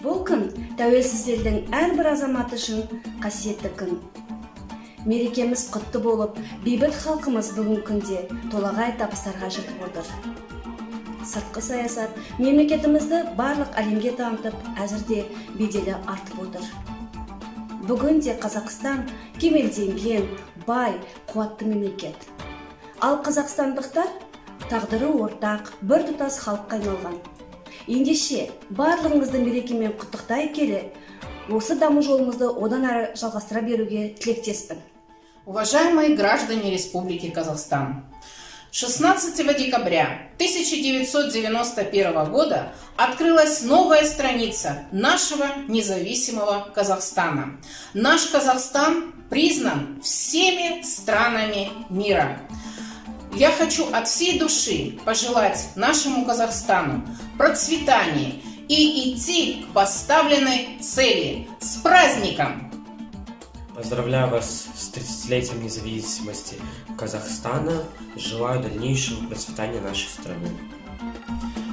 Бұл күн тәуелсіз елдің әрбір азаматы үшін қасиетті күн. Мерекеміз құтты болып, бейбіт халқымыз бүгін күнде толағай табыстарға жетіп отыр. Сыртқы саясат мемлекетімізді барлық әлемге танытып, әзірде беделі артып отыр. Бүгінде Қазақстан кемелденген, бай, қуатты мемлекет. Ал қазақстандықтар тағдыры ортақ, бір тұтас халыққа айналған. Ендеше барлығыңызды мерекемен құттықтай келе, осы даму жолымызды одан әрі жалғастыра беруге тілектеспін. Уважаемые граждане Республики Казахстан, 16 декабря 1991 года открылась новая страница нашего независимого Казахстана. Наш Казахстан признан всеми странами мира. Я хочу от всей души пожелать нашему Казахстану процветания и идти к поставленной цели. С праздником! Поздравляю вас с 30-летием независимости Казахстана. Желаю дальнейшего процветания нашей страны.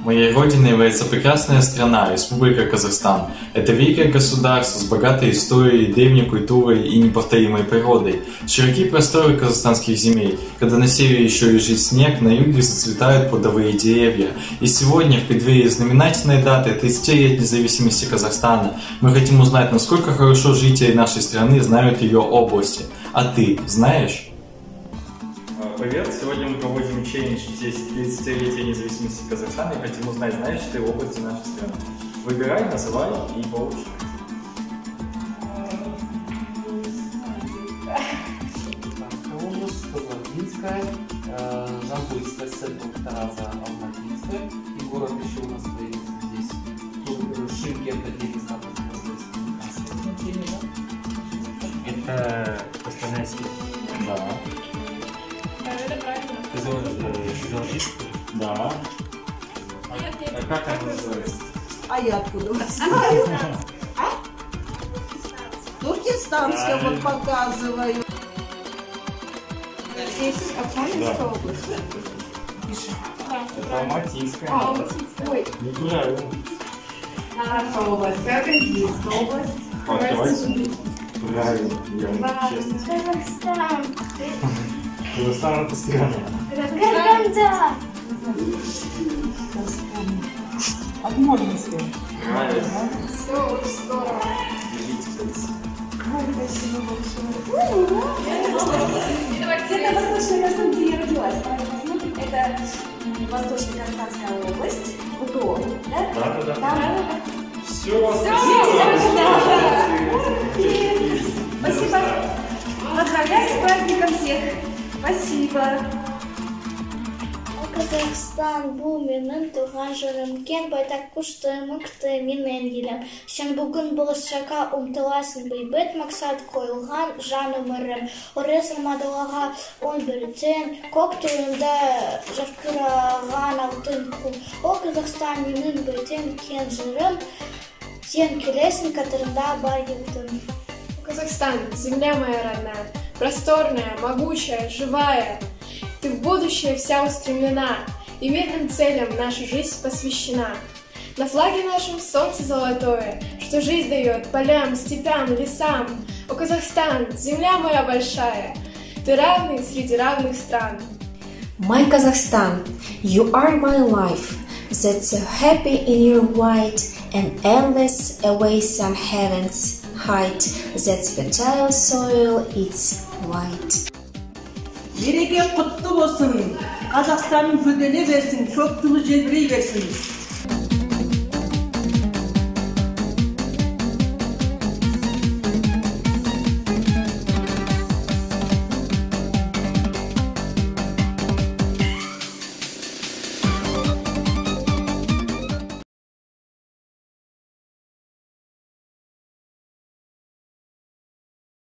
Моей родиной является прекрасная страна, Республика Казахстан. Это великое государство с богатой историей, древней культурой и неповторимой природой. Широкие просторы казахстанских земель, когда на севере еще лежит снег, на юге зацветают плодовые деревья. И сегодня, в преддверии знаменательной даты 30-летия независимости Казахстана, мы хотим узнать, насколько хорошо жители нашей страны знают ее области. А ты знаешь? Привет! Сегодня мы проводим челлендж здесь 30-летия независимости Казахстана и хотим узнать, знаешь ты области нашей страны. Выбирай, называй и по очереди. Область, Алматинская, Жамбылская, Тараса, Алматинская и город еще у нас появился здесь. Шымкент, Это Костанайский. Да. Это правильно. Золотистый? Да. А как она называется? А я откуда вас знаю? Туркестанская вот показываю. Здесь Афганская область. Это Алматинская. Ой. Неправильно. Наша область. Карагандинская область. Давайте. Правильно. Казахстан. Казахстан это страна. Караганда. Адмурманская. Правильно. Все, здорово. Спасибо большое. Это Восточная Казахстан, где я родилась. Это Восточная Казахстанская область, УТО, да? Да. Все. Спасибо. Поздравляю с праздником всех. Спасибо. Казахстан бұл менің туған жерім, кен байтақ күшті, мықты менен елім. Сен бүгін болашаққа ұмтыласың, бейбіт мақсат қойылған жан өмірім. Орес Рамадалаға 11-тен, көк туында жарқыраған алтын күн. О, Казахстан менің бейтен кен жерім, сен келесің қатарында бар елдің. Казахстан, земля моя родная, просторная, могучая, живая. Ты в будущее вся устремлена, и мирным целям наша жизнь посвящена. На флаге нашем солнце золотое, что жизнь дает полям, степям, лесам. О, Казахстан, земля моя большая, ты равный среди равных стран. My Kazakhstan, you are my life, that's so happy in your white and endless away some heavens height, that's fertile soil, it's white. Мереке құтты болсын, Қазақстанның гүлдене берсін, көк туы желбірей берсін.